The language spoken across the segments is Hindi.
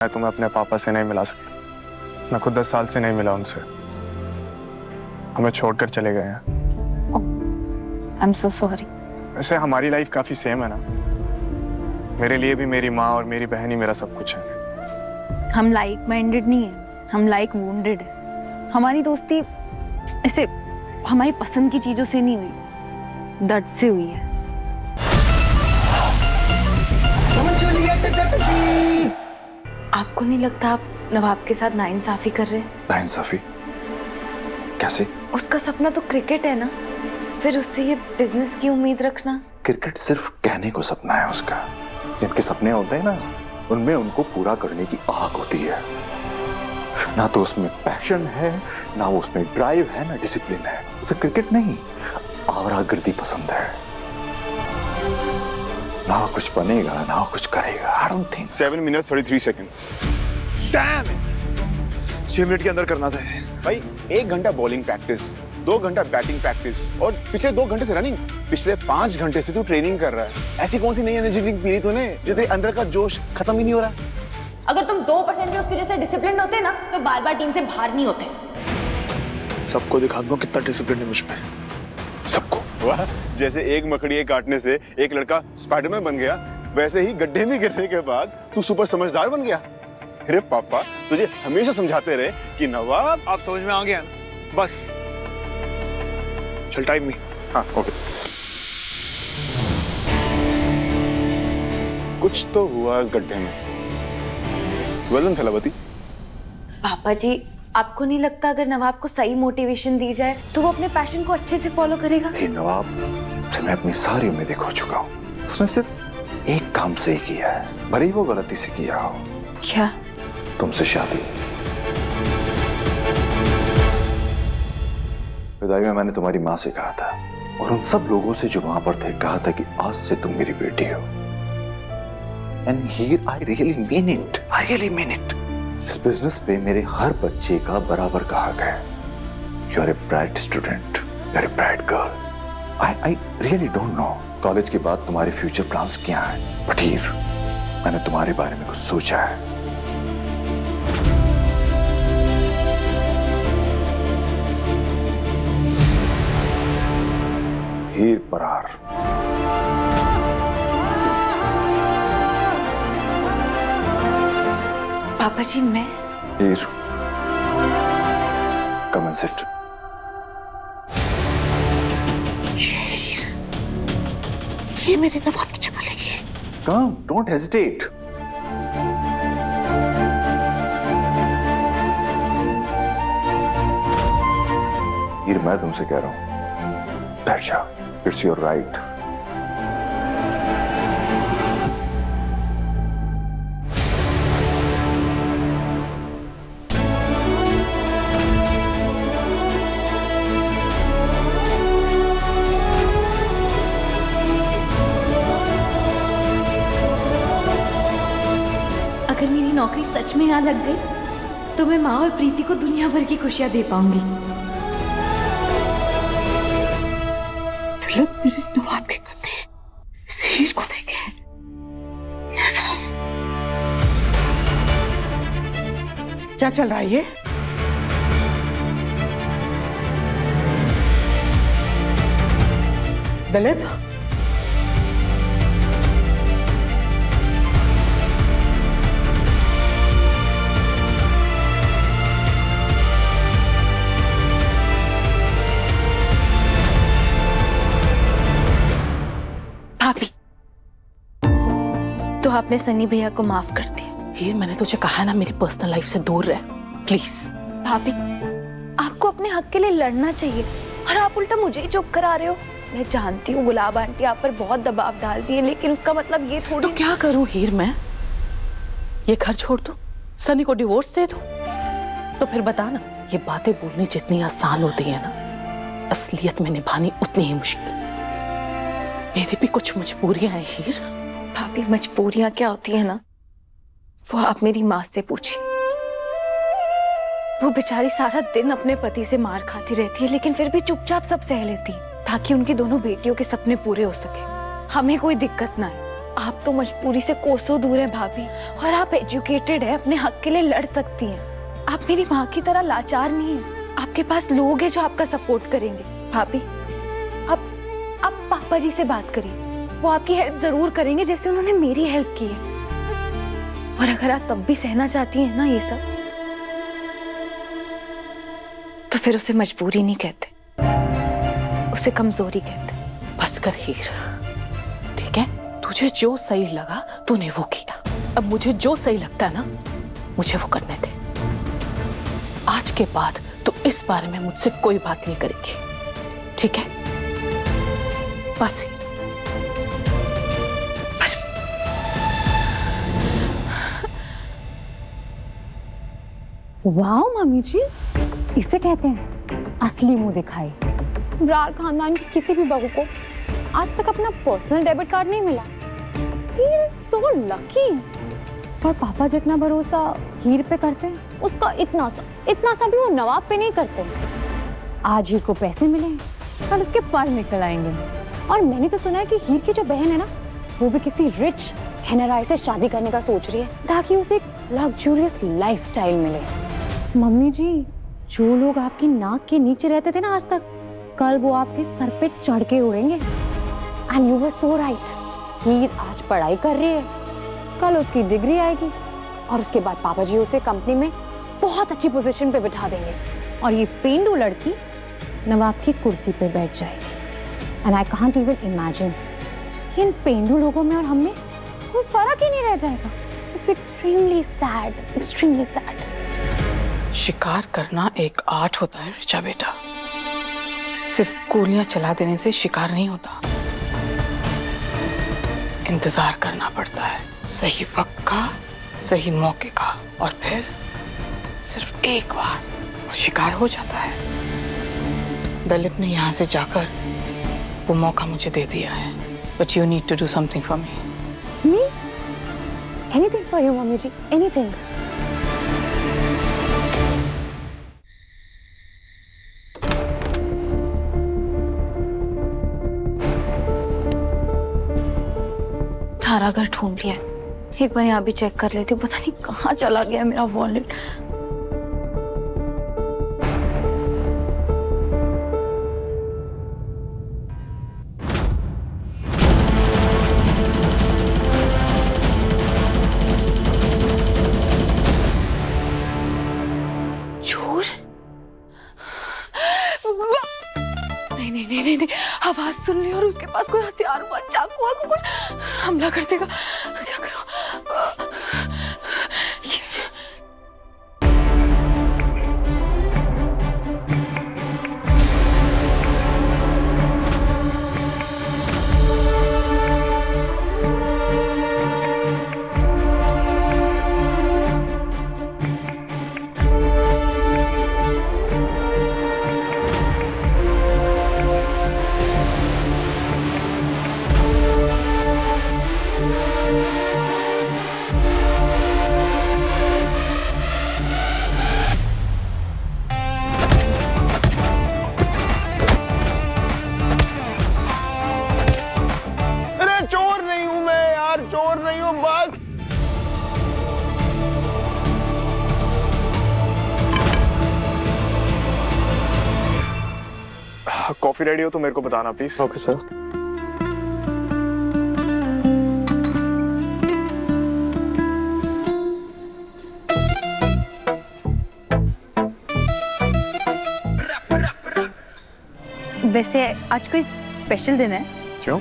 मैं तुम्हें अपने पापा से नहीं मिला सकता। मैं खुद 10 साल से नहीं मिला उनसे। हमें छोड़कर चले गए हैं। I am so sorry. वैसे हमारी लाइफ काफी सेम है ना। मेरे लिए भी मेरी माँ और मेरी बहन ही मेरा सब कुछ है। हम लाइक माइंडेड नहीं है, हम लाइक वुंडेड है। हमारी दोस्ती ऐसे हमारी पसंद की चीजों से नहीं हुई, दर्द से हुई है। आपको नहीं लगता आप नवाब के साथ नाइंसाफी कर रहे हैं? नाइंसाफी कैसे? उसका सपना तो क्रिकेट है ना, फिर उससे ये बिजनेस की उम्मीद रखना। क्रिकेट सिर्फ कहने को सपना है उसका। जिनके सपने होते हैं ना, उनमें उनको पूरा करने की आग होती है। ना तो उसमें पैशन है, ना उसमें ड्राइव है, ना डिसिप्लिन है। उसे क्रिकेट नहीं, आवारागर्दी पसंद है। ना कुछ बनेगा, ना कुछ करेगा। I don't think. 7 minutes 33 seconds. Damn it! 6 minute के अंदर करना था भाई। 1 घंटा बॉलिंग प्रैक्टिस, 2 घंटा बैटिंग प्रैक्टिस और पिछले 2 घंटे से रनिंग। पिछले 5 घंटे से तू ट्रेनिंग कर रहा है। ऐसी कौन सी नई एनर्जी ड्रिंक पी रही तूने जो तेरे अंदर का जोश खत्म ही नहीं हो रहा? अगर तुम 2% भी उसके जैसे डिसिप्लिन होते ना तो बार बार टीम से बाहर नहीं होते। सबको दिखा दूं कितना डिसिप्लिन है मुझ में। सबको। वाह, जैसे एक मकड़ी काटने से एक लड़का स्पाइडरमैन बन गया, वैसे ही गड्ढे में गिरने के बाद तू सुपर समझदार बन गया। अरे पापा तुझे हमेशा समझाते रहे कि नवाब। आप समझ में आ गया ना? बस चल टाइम में। हाँ, ओके। कुछ तो हुआ इस गड्ढे में। वेल डन थलावती। पापा जी, आपको नहीं लगता अगर नवाब को सही मोटिवेशन दी जाए तो वो अपने पैशन को अच्छे से फॉलो करेगा? नवाब से मैं अपनी सारी उम्मीदें खो चुका हूँ। उसने सिर्फ एक काम सही किया है, भले ही वो गलती से किया हो। क्या? तुमसे शादी। विदाई में मैंने तुम्हारी माँ से कहा था और उन सब लोगों से जो वहां पर थे, कहा था कि आज से तुम मेरी बेटी हो। And here I really mean it. I really mean it. इस बिजनेस पे मेरे हर बच्चे का बराबर का हक है। You are a bright student, you are a bright girl. I really don't know college के बाद तुम्हारे फ्यूचर प्लान्स क्या हैं, बट हियर मैंने तुम्हारे बारे में कुछ सोचा है। हीर परार। पापा जी, मैं हीर, कम एंड सिट। ये मेरे नवाब की जगह लेगी। कम, डोंट हेजिटेट। हीर, मैं तुमसे कह रहा हूं, बैठ जाओ। It's your right. अगर मेरी नौकरी सच में यहाँ लग गई तो मैं माँ और प्रीति को दुनिया भर की खुशियां दे पाऊंगी। मेरे नवाब के कंधे इस हीर को देंगे। क्या चल रहा है ये? दिलीप, भाभी, तो आपने सनी भैया को माफ कर दिया। हीर, मैंने तुझे कहा ना मेरी पर्सनल लाइफ से दूर रह, प्लीज। भाभी, आपको अपने हक के लिए लड़ना चाहिए और आप उल्टा मुझे ही चुप करा रहे हो। मैं जानती हूँ गुलाब आंटी आप पर बहुत दबाव डाल रही है, लेकिन उसका मतलब ये थोड़ी। तो क्या करूं हीर मैं? ये घर छोड़ दूं? सनी को डिवोर्स दे दूं? तो फिर बता ना, ये बातें बोलनी जितनी आसान होती है ना, असलियत में निभानी उतनी ही मुश्किल। मेरी भी कुछ मजबूरियां हैं हीर। भाभी, मजबूरियां क्या होती है ना, वो आप मेरी माँ से पूछिए। वो बेचारी सारा दिन अपने पति से मार खाती रहती है, लेकिन फिर भी चुपचाप सब सह लेती है ताकि उनकी दोनों बेटियों के सपने पूरे हो सके, हमें कोई दिक्कत ना आए। आप तो मजबूरी से कोसों दूर हैं भाभी, और आप एजुकेटेड है, अपने हक के लिए लड़ सकती हैं। आप मेरी माँ की तरह लाचार नहीं हैं। आपके पास लोग हैं जो आपका सपोर्ट करेंगे। भाभी, आप पापा जी से बात करिए, वो आपकी हेल्प जरूर करेंगे जैसे उन्होंने मेरी हेल्प की है। और अगर आप तब भी सहना चाहती हैं ना ये सब, तो फिर उसे मजबूरी नहीं कहते, उसे कमजोरी कहते। बस कर हीर, ठीक है? तुझे जो सही लगा तूने वो किया। अब मुझे जो सही लगता है ना, मुझे वो करने दे। आज के बाद तू इस बारे में मुझसे कोई बात नहीं करेगी, ठीक है? बस वाह मम्मी जी, इसे कहते हैं असली मुंह दिखाई। ब्रार खानदान की किसी भी बहू को आज तक अपना पर्सनल डेबिट कार्ड नहीं मिला। He is so lucky. पर पापा जितना भरोसा हीर पे करते हैं, उसका इतना सा भी वो नवाब पे नहीं करते। आज हीर को पैसे मिले, कल उसके पर निकल आएंगे। और मैंने तो सुना है कि हीर की जो बहन है ना, वो भी किसी रिच एनआरआई से शादी करने का सोच रही है, ताकि उसे एक लग्जूरियस लाइफस्टाइल मिले। मम्मी जी, जो लोग आपकी नाक के नीचे रहते थे ना आज तक, कल वो आपके सर पे चढ़ के उड़ेंगे। And you were so right. Heer आज पढ़ाई कर रही है, कल उसकी डिग्री आएगी, और उसके बाद पापा जी उसे कंपनी में बहुत अच्छी पोजीशन पे बिठा देंगे, और ये पेंडू लड़की नवाब की कुर्सी पे बैठ जाएगी। And I can't even imagine कि इन पेंडू लोगों में और हम में कोई फर्क ही नहीं रह जाएगा। It's extremely sad, extremely sad. शिकार करना एक आर्ट होता है ऋचा बेटा। सिर्फ गोलियां चला देने से शिकार नहीं होता, इंतजार करना पड़ता है सही वक्त का, सही मौके का, और फिर सिर्फ एक बार और शिकार हो जाता है। दलीप ने यहाँ से जाकर वो मौका मुझे दे दिया है, but you need to do something for me. Me? Anything for you mummy ji, anything. सारा घर ढूंढ लिया है, एक बार यहाँ भी चेक कर लेती हूँ। पता नहीं कहाँ चला गया मेरा वॉलेट। चोर? नहीं, आवाज सुन ली और उसके पास कोई हथियार हुआ, चाकू हुआ, कुछ हमला कर देगा। क्या करूं? कॉफी रेडी हो तो मेरे को बताना प्लीज। Okay sir. वैसे आज कोई स्पेशल दिन है? क्यों?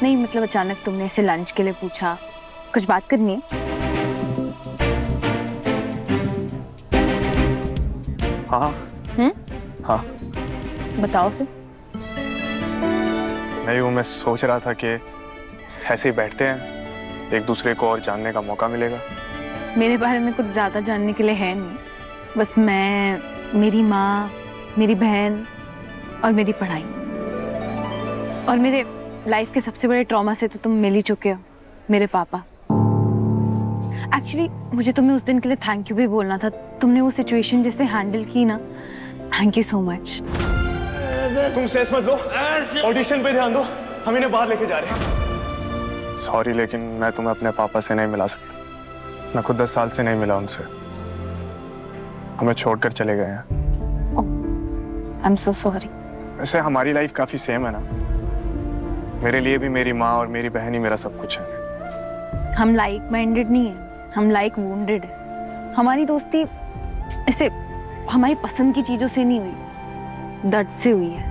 नहीं मतलब अचानक तुमने ऐसे लंच के लिए पूछा, कुछ बात करनी है? हाँ। हाँ बताओ फिर। नहीं वो मैं सोच रहा था कि ऐसे ही बैठते हैं, एक दूसरे को और जानने का मौका मिलेगा। मेरे बारे में कुछ ज्यादा जानने के लिए है नहीं, बस मैं, मेरी माँ, मेरी बहन और मेरी पढ़ाई, और मेरे लाइफ के सबसे बड़े ट्रॉमा से तो तुम मिल ही चुके हो, मेरे पापा। एक्चुअली मुझे तुम्हें उस दिन के लिए थैंक यू भी बोलना था। तुमने वो सिचुएशन जैसे हैंडल की ना, थैंक यू सो मच। तुम स्ट्रेस मत लो, ऑडिशन पे ध्यान दो, हम इन्हें बाहर लेके जा रहे हैं। सॉरी, लेकिन मैं तुम्हें अपने पापा से नहीं मिला सकता। मैं खुद 10 साल से नहीं मिला उनसे। हमें छोड़कर चले गए हैं। I am so sorry. वैसे हमारी लाइफ काफी सेम है ना। मेरे लिए भी मेरी माँ और मेरी बहन ही मेरा सब कुछ है। हम लाइक माइंडेड नहीं है, हम लाइक वुंडेड है। हमारी दोस्ती ऐसे हमारी पसंद की चीजों से नहीं हुई, दर्द से हुई है।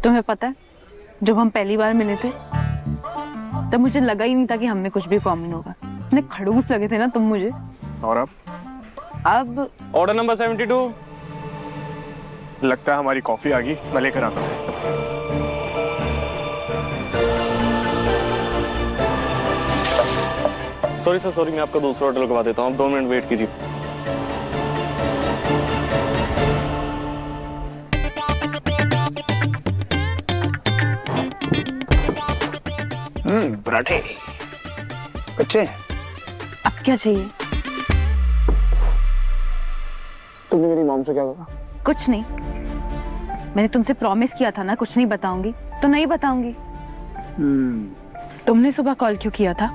तुम्हें पता है, जब हम पहली बार मिले थे तब मुझे लगा ही नहीं था कि हम में कुछ भी कॉमन होगा। इतने खड़ूस लगे थे ना तुम मुझे। और अब ऑर्डर नंबर 72। लगता है हमारी कॉफी आ गई, मैं लेकर आता हूँ। सॉरी सर, सॉरी, मैं आपका दूसरा ऑर्डर लगवा देता हूँ। आप 2 मिनट वेट कीजिए। पराठे कच्चे हैं। अब क्या चाहिए? तुमने मेरी मॉम से क्या कहा? कुछ नहीं। मैंने तुमसे प्रॉमिस किया था ना कुछ नहीं बताऊंगी, तो नहीं बताऊंगी। तुमने सुबह कॉल क्यों किया था?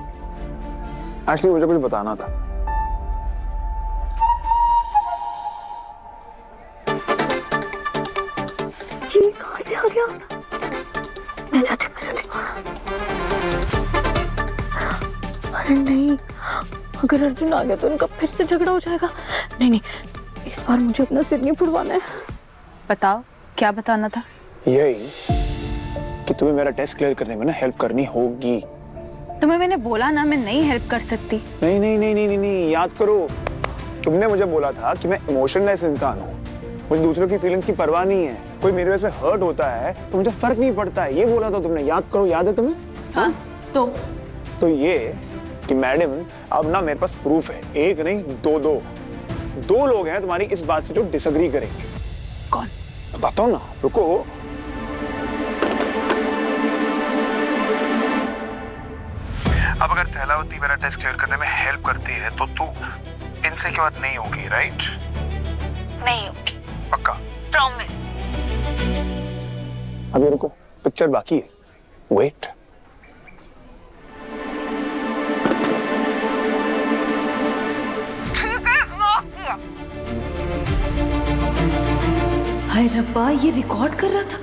एक्चुअली मुझे कुछ बताना था। ये कहाँ से आ गया? मैं जाती हूँ। अरे नहीं, अगर अर्जुन आ गया तो इनका फिर से झगड़ा हो जाएगा। नहीं, इस बार मुझे अपना सिर नहीं फुड़वाना है। बताओ, क्या बताना था? यही कि तुम्हें मेरा टेस्ट क्लियर करने में ना हेल्प करनी होगी। तुम्हें मैंने बोला ना मैं नहीं हेल्प कर सकती। नहीं नहीं नहीं नहीं नहीं, याद करो, तुमने मुझे बोला था कि मैं इमोशनलेस इंसान हूँ, मुझे दूसरों की फीलिंग्स की परवाह नहीं है, कोई मेरे वजह से हर्ट होता है तो मुझे फर्क नहीं पड़ता है, ये बोला था तुमने। याद करो, याद है तुम्हें? हाँ, तो ये कि मैडम अब ना मेरे पास प्रूफ है, एक नहीं दो लोग हैं तुम्हारी इस बात से जो डिसएग्री करेंगे। कौन? बताओ ना, रुको। अब अगर थैलावती मेरा टेस्ट क्लियर करने में हेल्प करती है तो तू इनसिक्योर नहीं होगी, राइट? नहीं होगी, पक्का? प्रॉमिस। अभी रुको, पिक्चर बाकी है, वेट। हाय रब्बा, ये रिकॉर्ड कर रहा था।